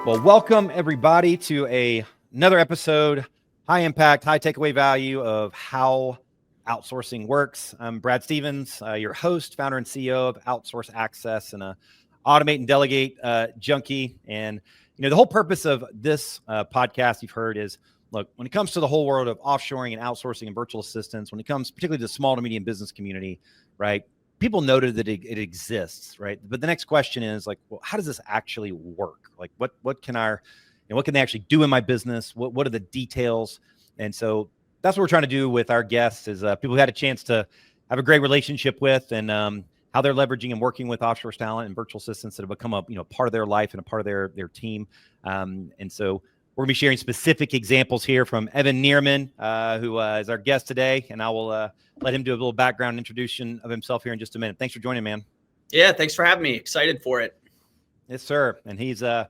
Well, welcome everybody to another episode, high impact, high takeaway value of how outsourcing works. I'm Brad Stevens, your host, founder and CEO of Outsource Access, and a automate and delegate junkie. And the whole purpose of this podcast you've heard is, look, when it comes to the whole world of offshoring and outsourcing and virtual assistants, when it comes particularly to the small to medium business community, right? People noted that it exists, right? But the next question is like, well, how does this actually work? Like, what can what can they actually do in my business? What are the details? And so that's what we're trying to do with our guests is people who had a chance to have a great relationship with, and how they're leveraging and working with offshore talent and virtual assistants that have become a part of their life and a part of their team. And so we're gonna be sharing specific examples here from Evan Nierman, who is our guest today, and I will let him do a little background introduction of himself here in just a minute. Thanks for joining, man. Yeah, thanks for having me. Excited for it. Yes, sir. And he's got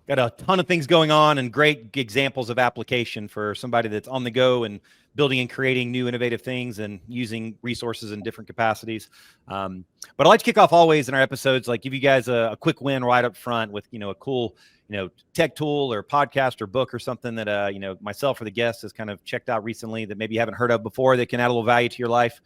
a ton of things going on and great examples of application for somebody that's on the go and building and creating new innovative things and using resources in different capacities. But I like to kick off always in our episodes, like give you guys a quick win right up front with, a cool, tech tool or podcast or book or something that, myself or the guest has kind of checked out recently that maybe you haven't heard of before that can add a little value to your life.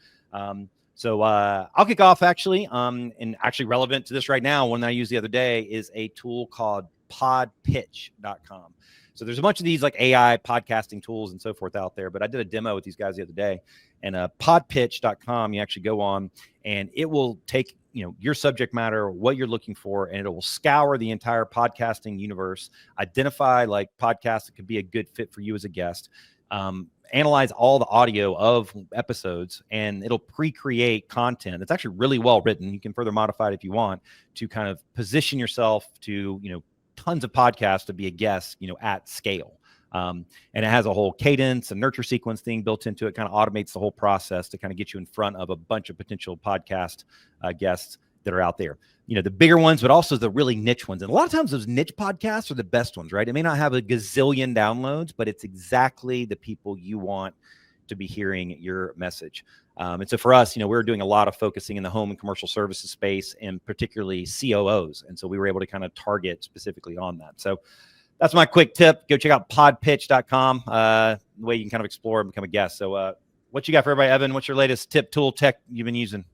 So I'll kick off actually, and actually relevant to this right now. One that I used the other day is a tool called Podpitch.com. So there's a bunch of these like AI podcasting tools and so forth out there, but I did a demo with these guys the other day, and Podpitch.com, you actually go on and it will take, your subject matter, what you're looking for, and it will scour the entire podcasting universe, identify like podcasts that could be a good fit for you as a guest, analyze all the audio of episodes, and it'll pre-create content that's actually really well written. You can further modify it if you want to kind of position yourself to, tons of podcasts to be a guest, at scale. And it has a whole cadence and nurture sequence thing built into it, kind of automates the whole process to kind of get you in front of a bunch of potential podcast guests that are out there. The bigger ones, but also the really niche ones. And a lot of times those niche podcasts are the best ones, right? It may not have a gazillion downloads, but it's exactly the people you want to be hearing your message. And so for us, we're doing a lot of focusing in the home and commercial services space, and particularly COOs. And so we were able to kind of target specifically on that. So that's my quick tip. Go check out podpitch.com, the way you can kind of explore and become a guest. So what you got for everybody, Evan? What's your latest tip, tool, tech you've been using?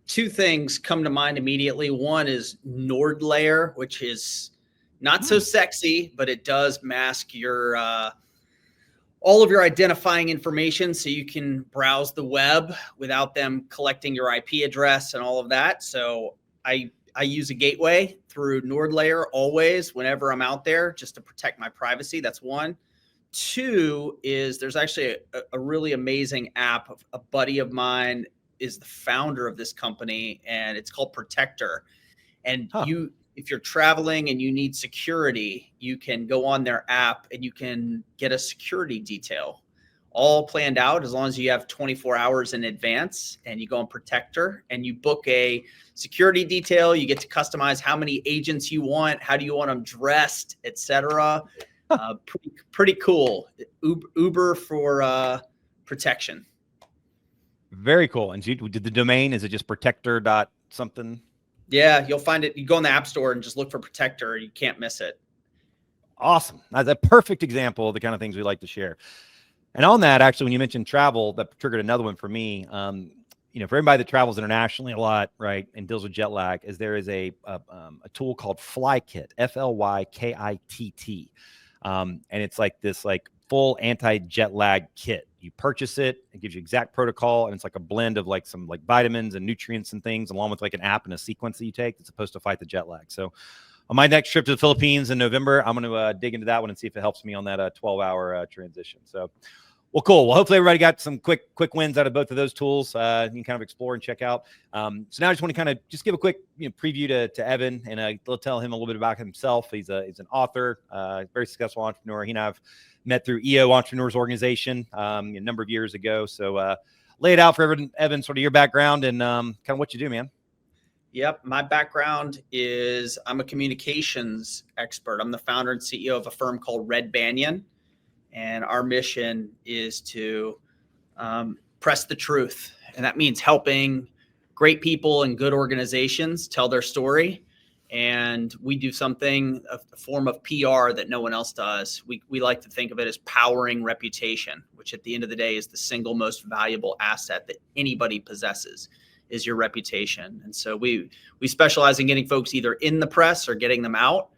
Two things come to mind immediately. One is NordLayer, which is not so sexy, but it does mask your all of your identifying information, so you can browse the web without them collecting your IP address and all of that. So I use a gateway through NordLayer always whenever I'm out there, just to protect my privacy. That's one. Two is there's actually a really amazing app. A buddy of mine is the founder of this company, and it's called Protector. And if you're traveling and you need security, you can go on their app and you can get a security detail all planned out as long as you have 24 hours in advance, and you go on Protector and you book a security detail. You get to customize how many agents you want, how do you want them dressed, etc. Pretty cool. Uber for protection. Very cool. And did the domain, is it just protector dot something? Yeah, you'll find it. You go in the app store and just look for Protector. You can't miss it. Awesome. That's a perfect example of the kind of things we like to share. And on that, actually, when you mentioned travel, that triggered another one for me. For everybody that travels internationally a lot, right, and deals with jet lag, is there is a tool called FlyKit, FLYKITT. And it's like this full anti-jet lag kit. You purchase it, it gives you exact protocol, and it's like a blend of some vitamins and nutrients and things, along with an app and a sequence that you take that's supposed to fight the jet lag. So on my next trip to the Philippines in November, I'm going to dig into that one and see if it helps me on that 12-hour transition. So, well, cool. Well, hopefully everybody got some quick wins out of both of those tools. You can kind of explore and check out. So now I just want to kind of just give a quick preview to Evan, and tell him a little bit about himself. He's an author, very successful entrepreneur. He and I have met through EO Entrepreneurs Organization a number of years ago. So lay it out for Evan, sort of your background and kind of what you do, man. Yep. My background is I'm a communications expert. I'm the founder and CEO of a firm called Banyan. And our mission is to press the truth. And that means helping great people and good organizations tell their story And we do something, a form of PR that no one else does. We like to think of it as powering reputation, which at the end of the day is the single most valuable asset that anybody possesses, is your reputation. And so we specialize in getting folks either in the press or getting them out.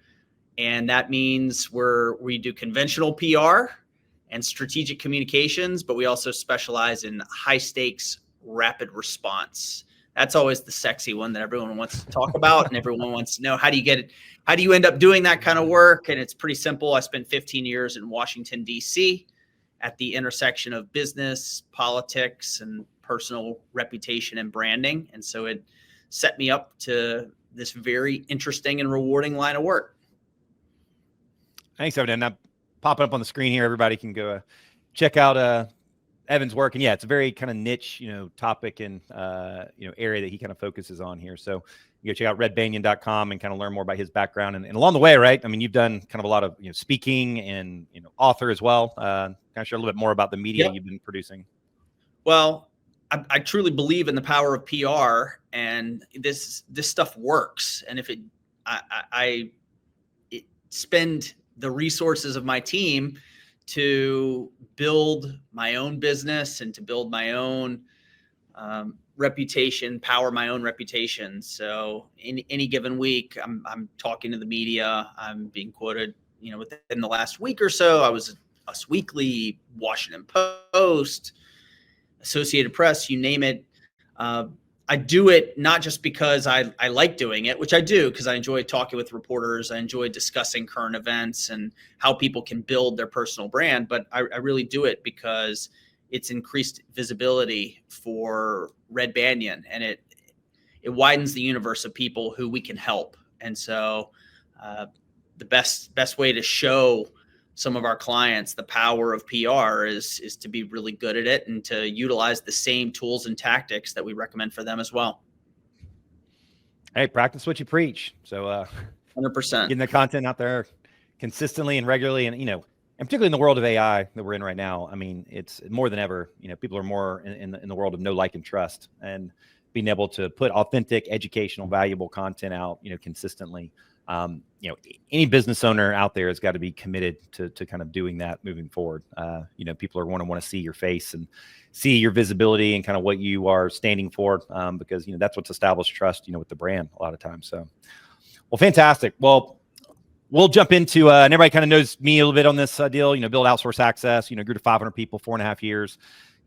And that means we do conventional PR and strategic communications, but we also specialize in high stakes, rapid response. That's always the sexy one that everyone wants to talk about, and everyone wants to know, how do you get it? How do you end up doing that kind of work? And it's pretty simple. I spent 15 years in Washington, D.C. at the intersection of business, politics, and personal reputation and branding. And so it set me up to this very interesting and rewarding line of work. Thanks, Evan. I'm popping up on the screen here. Everybody can go check out Evan's work. And yeah, it's a very kind of niche, topic and, area that he kind of focuses on here. So you go check out redbanyan.com and kind of learn more about his background. And along the way, right, I mean, you've done kind of a lot of, speaking and, author as well. Kind of share a little bit more about the media you've been producing. Well, I truly believe in the power of PR, and this stuff works. And if I spend the resources of my team to build my own business and to build my own reputation, power my own reputation. So in any given week, I'm talking to the media. I'm being quoted, within the last week or so. I was Us Weekly, Washington Post, Associated Press, you name it. I do it not just because I like doing it, which I do because I enjoy talking with reporters. I enjoy discussing current events and how people can build their personal brand. But I really do it because it's increased visibility for Red Banyan, and it widens the universe of people who we can help. And so the best way to show some of our clients the power of PR is to be really good at it and to utilize the same tools and tactics that we recommend for them as well. Hey, practice what you preach. So 100%. Getting the content out there consistently and regularly. And, and particularly in the world of AI that we're in right now, I mean, it's more than ever, people are more in the world of know, like, and trust, and being able to put authentic, educational, valuable content out, consistently. Any business owner out there has got to be committed to kind of doing that moving forward. People are going to want to see your face and see your visibility and kind of what you are standing for, because, that's what's established trust, with the brand a lot of times. So, well, fantastic. Well, we'll jump into, and everybody kind of knows me a little bit on this deal, build Outsource Access, grew to 500 people, 4.5 years,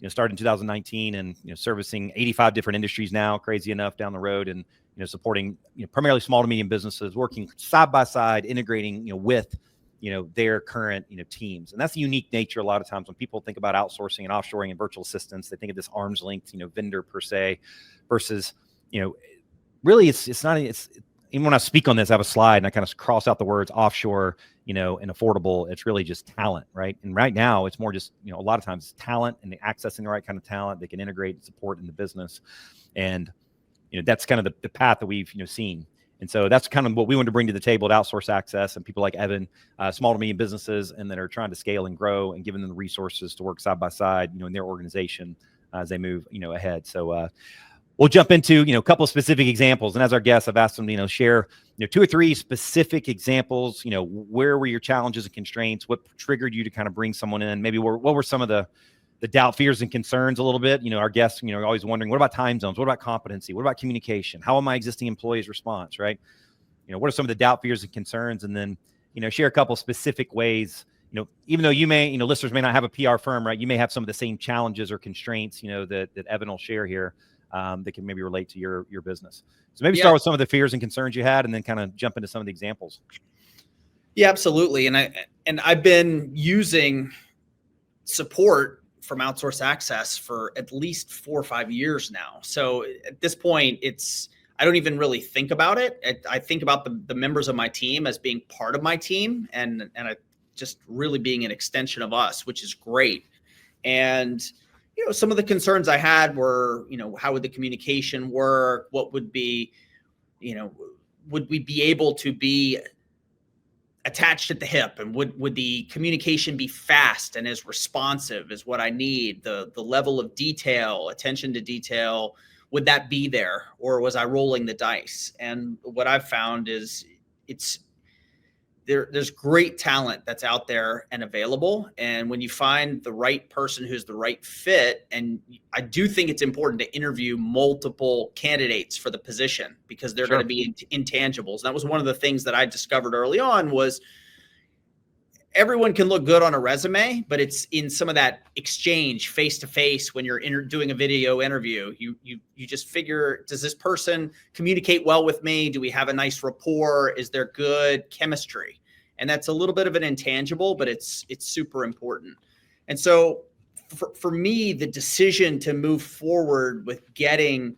started in 2019 and, servicing 85 different industries now, crazy enough, down the road. And, supporting, primarily small to medium businesses, working side by side, integrating, with, their current, teams. And that's the unique nature. A lot of times when people think about outsourcing and offshoring and virtual assistants, they think of this arm's length, vendor per se, versus, really it's not, even when I speak on this, I have a slide and I kind of cross out the words offshore, and affordable. It's really just talent, right? And right now it's more just, a lot of times it's talent and accessing the right kind of talent they can integrate and support in the business. And, that's kind of the path that we've, seen. And so that's kind of what we want to bring to the table at Outsource Access, and people like Evan, small to medium businesses, and that are trying to scale and grow, and giving them the resources to work side by side, in their organization as they move, ahead. So we'll jump into, a couple of specific examples. And as our guests, I've asked them to, share, 2 or 3 specific examples. Where were your challenges and constraints? What triggered you to kind of bring someone in? Maybe what were some of the doubt, fears, and concerns a little bit? Our guests, are always wondering, what about time zones? What about competency? What about communication? How will my existing employees response, right? What are some of the doubt, fears, and concerns? And then, share a couple specific ways, even though you may, listeners may not have a PR firm, right? You may have some of the same challenges or constraints, that Evan will share here, that can maybe relate to your business. So maybe start with some of the fears and concerns you had, and then kind of jump into some of the examples. Yeah, absolutely. And I've been using support from Outsource Access for at least 4 or 5 years now. So at this point, I don't even really think about it. I think about the members of my team as being part of my team, and just really being an extension of us, which is great. And, some of the concerns I had were, how would the communication work? What would be, would we be able to be attached at the hip, and would the communication be fast and as responsive as what I need? The level of detail, attention to detail, would that be there, or was I rolling the dice? And what I've found is there's great talent that's out there and available. And when you find the right person who's the right fit, and I do think it's important to interview multiple candidates for the position, because they're going to be intangibles. And that was one of the things that I discovered early on was everyone can look good on a resume, but it's in some of that exchange face to face when you're doing a video interview. You just figure, does this person communicate well with me? Do we have a nice rapport? Is there good chemistry? And that's a little bit of an intangible, but it's super important. And so for me, the decision to move forward with getting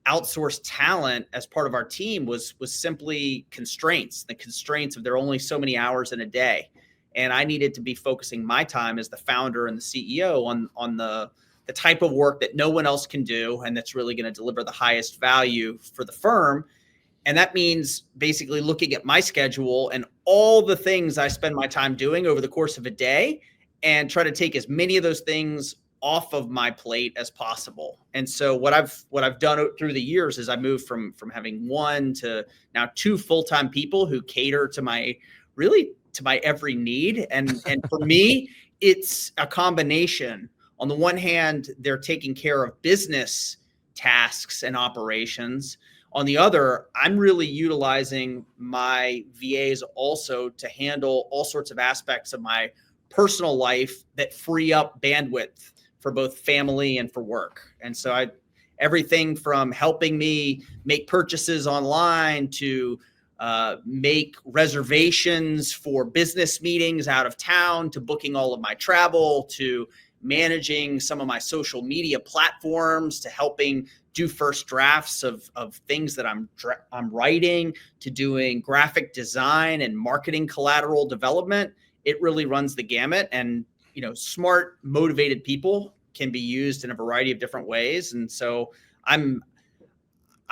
outsourced talent as part of our team was simply constraints. The constraints of there are only so many hours in a day. And I needed to be focusing my time as the founder and the CEO on the type of work that no one else can do, and that's really going to deliver the highest value for the firm. And that means basically looking at my schedule and all the things I spend my time doing over the course of a day, and try to take as many of those things off of my plate as possible. And so what I've done through the years is I moved from having one to now 2 full-time people who cater to my every need. And for me, it's a combination. On the one hand, they're taking care of business tasks and operations. On the other, I'm really utilizing my VAs also to handle all sorts of aspects of my personal life that free up bandwidth for both family and for work. And so everything from helping me make purchases online to make reservations for business meetings out of town, to booking all of my travel, to managing some of my social media platforms, to helping do first drafts of things that I'm writing, to doing graphic design and marketing collateral development. It really runs the gamut. And, smart, motivated people can be used in a variety of different ways. And so I'm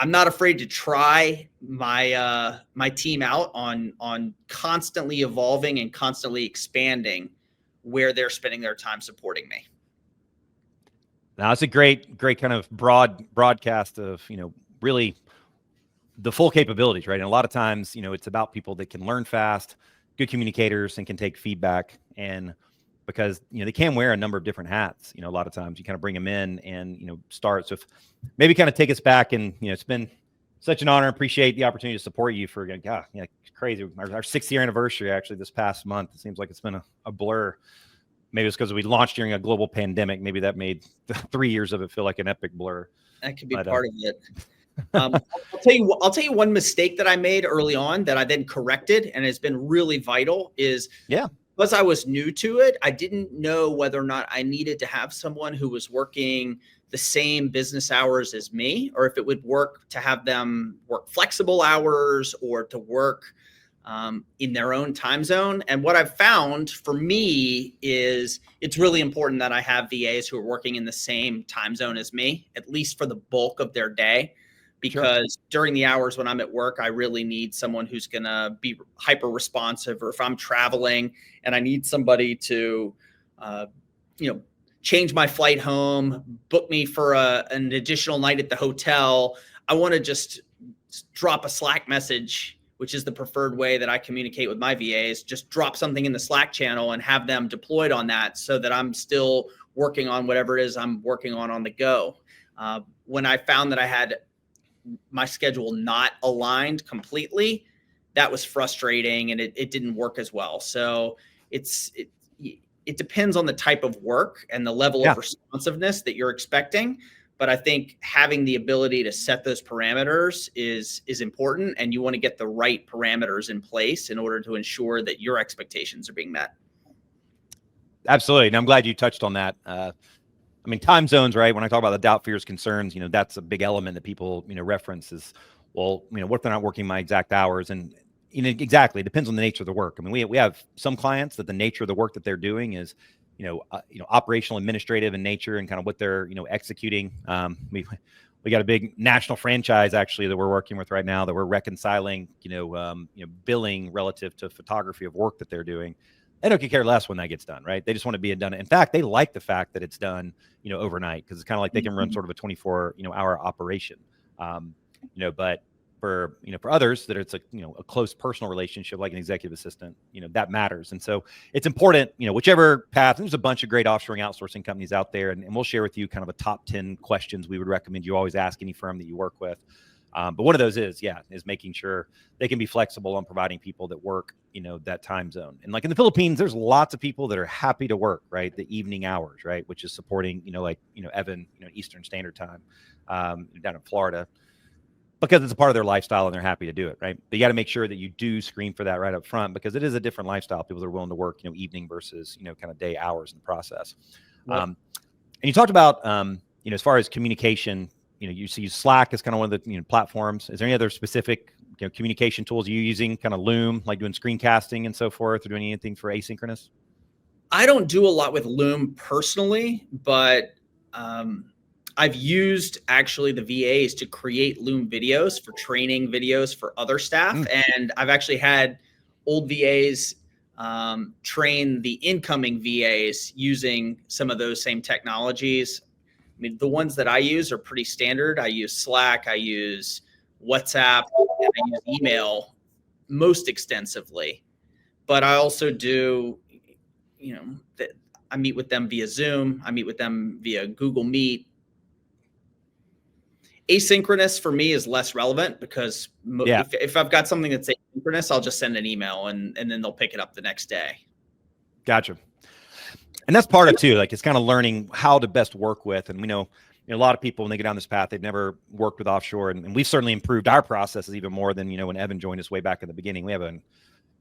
not afraid to try my team out on constantly evolving and constantly expanding where they're spending their time supporting me. Now, it's a great kind of broadcast of, really the full capabilities, right? And a lot of times, it's about people that can learn fast, good communicators, and can take feedback. And because, they can wear a number of different hats, a lot of times you kind of bring them in and, start. So if maybe kind of take us back, and, it's been such an honor. Appreciate the opportunity to support you for, it's crazy. Our 6th year anniversary, actually, this past month. It seems like it's been a blur. Maybe it's because we launched during a global pandemic. Maybe that made 3 years of it feel like an epic blur. That could be part of it. I'll tell you one mistake that I made early on that I then corrected, and it's been really vital, is because I was new to it, I didn't know whether or not I needed to have someone who was working the same business hours as me, or if it would work to have them work flexible hours or to work in their own time zone. And what I've found for me is it's really important that I have VAs who are working in the same time zone as me, at least for the bulk of their day, because during the hours when I'm at work, I really need someone who's going to be hyper responsive. Or if I'm traveling and I need somebody to, change my flight home, book me for an additional night at the hotel, I want to just drop a Slack message, which is the preferred way that I communicate with my VAs. Just drop something in the Slack channel and have them deployed on that, so that I'm still working on whatever it is I'm working on the go. When I found that I had my schedule not aligned completely, that was frustrating, and it didn't work as well. So it depends on the type of work and the level of responsiveness that you're expecting. But I think having the ability to set those parameters is important, and you want to get the right parameters in place in order to ensure that your expectations are being met. Absolutely. And I'm glad you touched on that. Time zones, right? When I talk about the doubt, fears, concerns, that's a big element that people, reference is, well, what if they're not working my exact hours? And exactly, it depends on the nature of the work. We have some clients that the nature of the work that they're doing is, operational, administrative in nature, and kind of what they're, executing. We got a big national franchise actually that we're working with right now that we're reconciling, billing relative to photography of work that they're doing. They don't care less when that gets done, right? They just want to be done. In fact, they like the fact that it's done, overnight, because it's kind of like they can run sort of a 24, hour operation. But for others that it's a close personal relationship, like an executive assistant, that matters. And so it's important, whichever path. There's a bunch of great offshoring outsourcing companies out there, and we'll share with you kind of a top 10 questions we would recommend you always ask any firm that you work with. But one of those is making sure they can be flexible on providing people that work, that time zone. And like in the Philippines, there's lots of people that are happy to work, right, the evening hours, right, which is supporting, Evan, Eastern Standard Time, down in Florida, because it's a part of their lifestyle and they're happy to do it, right? But you got to make sure that you do screen for that right up front, because it is a different lifestyle. People that are willing to work, evening versus, kind of day hours in the process. Right. And you talked about, as far as communication, you see Slack is kind of one of the platforms. Is there any other specific communication tools you're using, kind of Loom, like doing screencasting and so forth, or doing anything for asynchronous? I don't do a lot with Loom personally, but I've used actually the VAs to create Loom videos for training videos for other staff. And I've actually had old VAs train the incoming VAs using some of those same technologies. I mean, the ones that I use are pretty standard. I use Slack, I use WhatsApp, and I use email most extensively. But I also do, I meet with them via Zoom. I meet with them via Google Meet. Asynchronous for me is less relevant, because if I've got something that's asynchronous, I'll just send an email and then they'll pick it up the next day. Gotcha. And that's part of too, like it's kind of learning how to best work with. And we know, a lot of people, when they get down this path, they've never worked with offshore, and we've certainly improved our processes even more than, when Evan joined us way back in the beginning. We have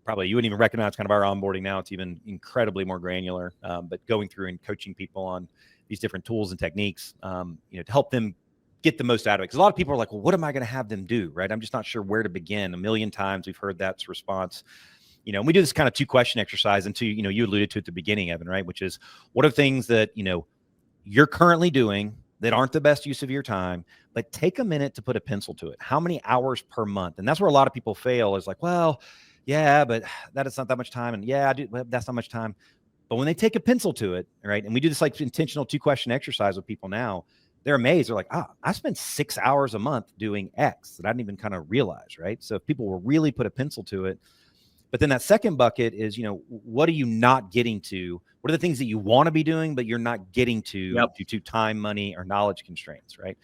probably you wouldn't even recognize kind of our onboarding now. It's even incredibly more granular, but going through and coaching people on these different tools and techniques, to help them get the most out of it. Because a lot of people are like, well, what am I going to have them do? Right. I'm just not sure where to begin. A million times we've heard that response. And we do this kind of 2-question exercise, and you alluded to at the beginning, Evan, right? Which is, what are things that, you're currently doing that aren't the best use of your time, but take a minute to put a pencil to it. How many hours per month? And that's where a lot of people fail, is like, well, yeah, but that is not that much time. And yeah, that's not much time. But when they take a pencil to it, right? And we do this like intentional 2-question exercise with people now, they're amazed. They're like, I spend 6 hours a month doing X that I didn't even kind of realize, right? So if people will really put a pencil to it. But then that second bucket is, what are you not getting to? What are the things that you want to be doing, but you're not getting to due to time, money, or knowledge constraints, right?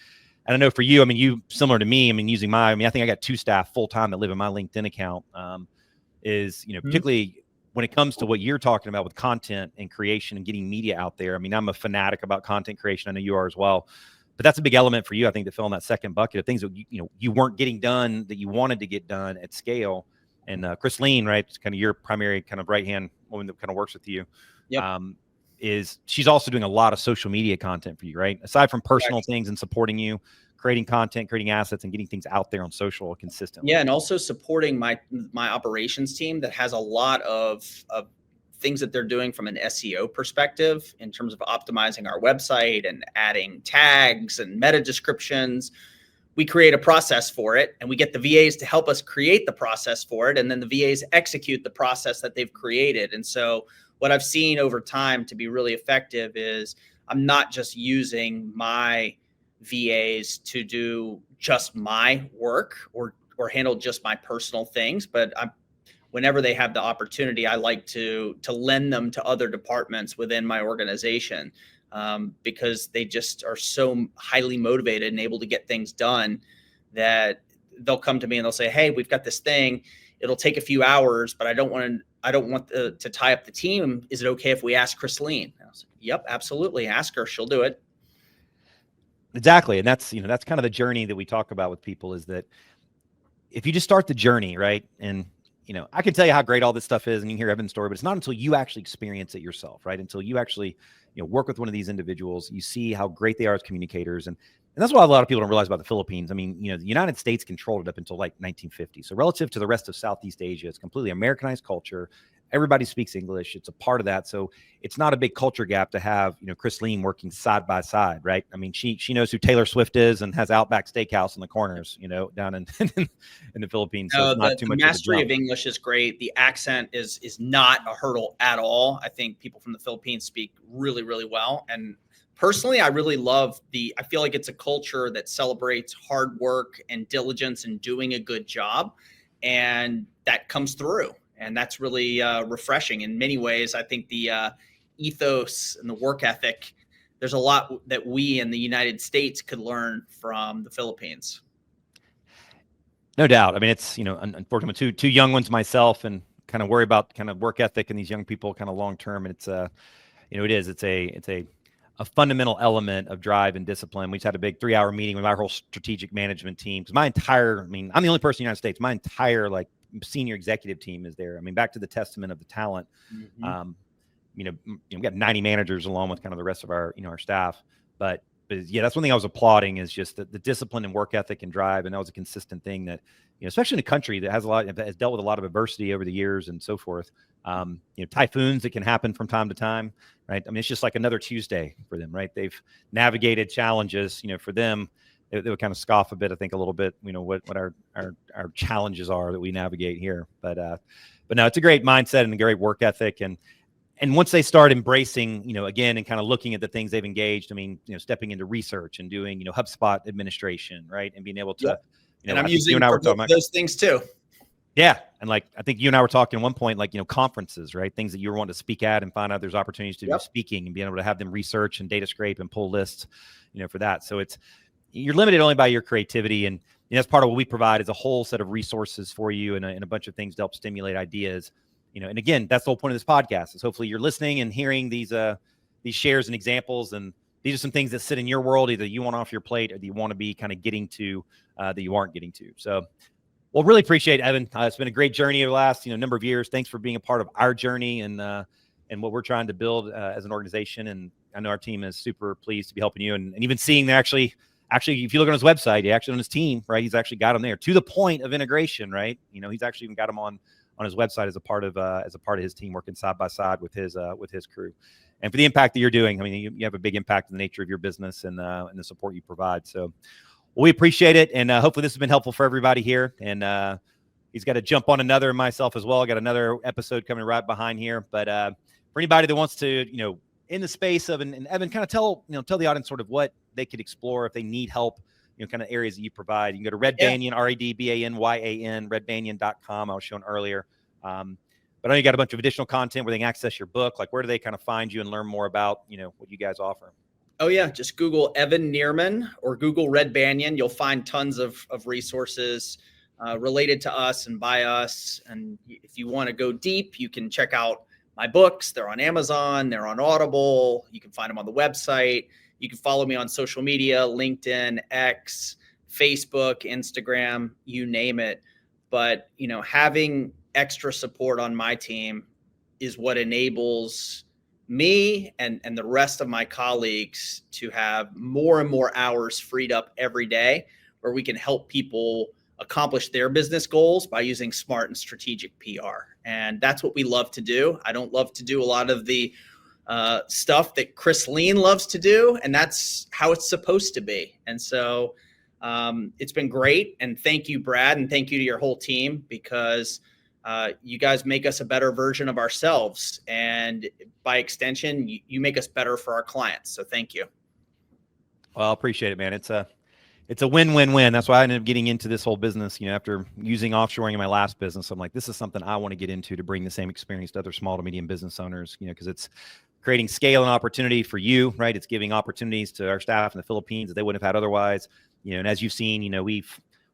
And I know for you, you similar to me, using I think I got 2 staff full-time that live in my LinkedIn account, particularly when it comes to what you're talking about with content and creation and getting media out there. I'm a fanatic about content creation. I know you are as well. But that's a big element for you, I think, to fill in that second bucket of things that you weren't getting done that you wanted to get done at scale. And Chris Lean, right, kind of your primary kind of right-hand woman that kind of works with you, she's also doing a lot of social media content for you, right? Aside from personal things and supporting you, creating content, creating assets, and getting things out there on social consistently. Yeah, and also supporting my operations team that has a lot of things that they're doing from an SEO perspective in terms of optimizing our website and adding tags and meta descriptions. We create a process for it, and we get the VAs to help us create the process for it. And then the VAs execute the process that they've created. And so what I've seen over time to be really effective is I'm not just using my VAs to do just my work or handle just my personal things, but whenever they have the opportunity, I like to lend them to other departments within my organization. Because they just are so highly motivated and able to get things done that they'll come to me and they'll say, hey, we've got this thing. It'll take a few hours, but I don't want to tie up the team. Is it okay if we ask Chris Lean? I was like, yep, absolutely. Ask her. She'll do it. Exactly. And that's, that's kind of the journey that we talk about with people, is that if you just start the journey, right? And, I can tell you how great all this stuff is, and you can hear Evan's story, but it's not until you actually experience it yourself, right? Until you actually, work with one of these individuals, you see how great they are as communicators. And that's why a lot of people don't realize about the Philippines. The United States controlled it up until like 1950. So relative to the rest of Southeast Asia, it's completely Americanized culture. everybody speaks English. It's a part of that. So it's not a big culture gap to have, Chris Lean working side by side, right? I mean, she knows who Taylor Swift is and has Outback Steakhouse in the corners, down in in the Philippines. So it's not too much mastery of of English is great. The accent is not a hurdle at all. I think people from the Philippines speak really, really well. And personally, I really love I feel like it's a culture that celebrates hard work and diligence and doing a good job. And that comes through. And that's really refreshing in many ways. I think the ethos and the work ethic, there's a lot that we in the United States could learn from the Philippines. No doubt. I mean, it's, unfortunately, two young ones myself, and kind of worry about kind of work ethic and these young people kind of long term. And it's it's a fundamental element of drive and discipline. We just had a big 3-hour meeting with our whole strategic management team. Because I'm the only person in the United States. My entire senior executive team is there. I mean, back to the testament of the talent. Mm-hmm. We got 90 managers along with kind of the rest of our, our staff. But yeah, that's one thing I was applauding, is just the discipline and work ethic and drive. And that was a consistent thing that, especially in a country that has dealt with a lot of adversity over the years and so forth. Typhoons that can happen from time to time, right? I mean, it's just like another Tuesday for them, right? They've navigated challenges, for them. They would kind of scoff a bit, I think, a little bit, what our challenges are that we navigate here. But no, it's a great mindset and a great work ethic. And once they start embracing, again, and kind of looking at the things they've engaged, I mean, stepping into research and doing, HubSpot administration, right? And being able to, yep. And I'm using those things too. Yeah. And I think you and I were talking at one point, conferences, right? Things that you were wanting to speak at and find out there's opportunities to do speaking and being able to have them research and data scrape and pull lists, for that. So you're limited only by your creativity. And that's part of what we provide, is a whole set of resources for you and a bunch of things to help stimulate ideas. And again, that's the whole point of this podcast, is hopefully you're listening and hearing these shares and examples. And these are some things that sit in your world, either you want off your plate or that you want to be kind of getting to that you aren't getting to. So, well, really appreciate it, Evan. It's been a great journey over the last, number of years. Thanks for being a part of our journey and what we're trying to build as an organization. And I know our team is super pleased to be helping you, and even seeing that actually, if you look on his website, on his team, right? He's actually got them there to the point of integration, right? He's actually even got them on his website as a part of his team, working side by side with his crew. And for the impact that you're doing, I mean, you have a big impact in the nature of your business and the support you provide. So we appreciate it. And hopefully this has been helpful for everybody here. And he's got to jump on another, myself as well. I got another episode coming right behind here. But for anybody that wants to, in the space of, and Evan, kind of tell the audience sort of what they could explore if they need help, kind of areas that you provide. You can go to Red Banyan, REDBANYAN, redbanyan.com. I was showing earlier. But I know you got a bunch of additional content where they can access your book. Where do they kind of find you and learn more about, what you guys offer? Oh yeah. Just Google Evan Nierman or Google Red Banyan. You'll find tons of resources related to us and by us. And if you want to go deep, you can check out my books. They're on Amazon. They're on Audible. You can find them on the website. You can follow me on social media, LinkedIn, X, Facebook, Instagram, you name it. But, having extra support on my team is what enables me and the rest of my colleagues to have more and more hours freed up every day, where we can help people accomplish their business goals by using smart and strategic PR. And that's what we love to do. I don't love to do a lot of the stuff that Chris Lean loves to do, and that's how it's supposed to be. And so it's been great. And thank you, Brad, and thank you to your whole team, because you guys make us a better version of ourselves. And by extension, you make us better for our clients. So thank you. Well, I appreciate it, man. It's a win-win-win. That's why I ended up getting into this whole business, after using offshoring in my last business. I'm like, this is something I want to get into to bring the same experience to other small to medium business owners, because it's creating scale and opportunity for you, right? It's giving opportunities to our staff in the Philippines that they wouldn't have had otherwise, and as you've seen,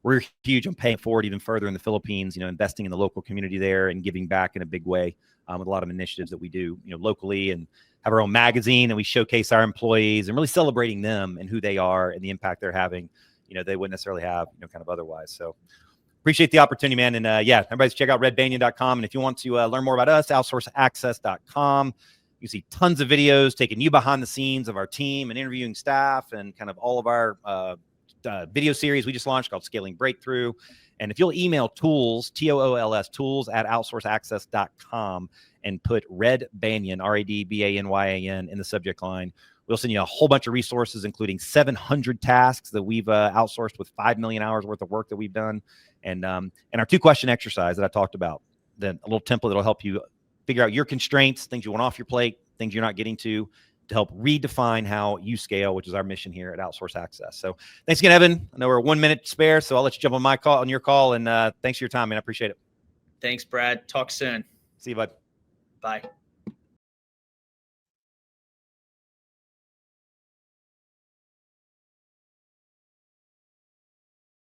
we're huge on paying forward even further in the Philippines, investing in the local community there and giving back in a big way with a lot of initiatives that we do, locally, and have our own magazine, and we showcase our employees and really celebrating them and who they are and the impact they're having, they wouldn't necessarily have, kind of otherwise. So appreciate the opportunity, man. And everybody check out redbanyan.com. And if you want to learn more about us, outsourceaccess.com. You see tons of videos taking you behind the scenes of our team and interviewing staff and kind of all of our video series we just launched called Scaling Breakthrough. And if you'll email tools, TOOLS, tools at outsourceaccess.com and put Red Banyan, RADBANYAN in the subject line, we'll send you a whole bunch of resources, including 700 tasks that we've outsourced with 5 million hours worth of work that we've done. And our 2-question exercise that I talked about, then a little template that'll help you figure out your constraints, things you want off your plate, things you're not getting to help redefine how you scale, which is our mission here at Outsource Access. So thanks again, Evan. I know we're 1 minute spare, so I'll let you jump on your call. And thanks for your time, man. I appreciate it. Thanks, Brad. Talk soon. See you, bud. Bye.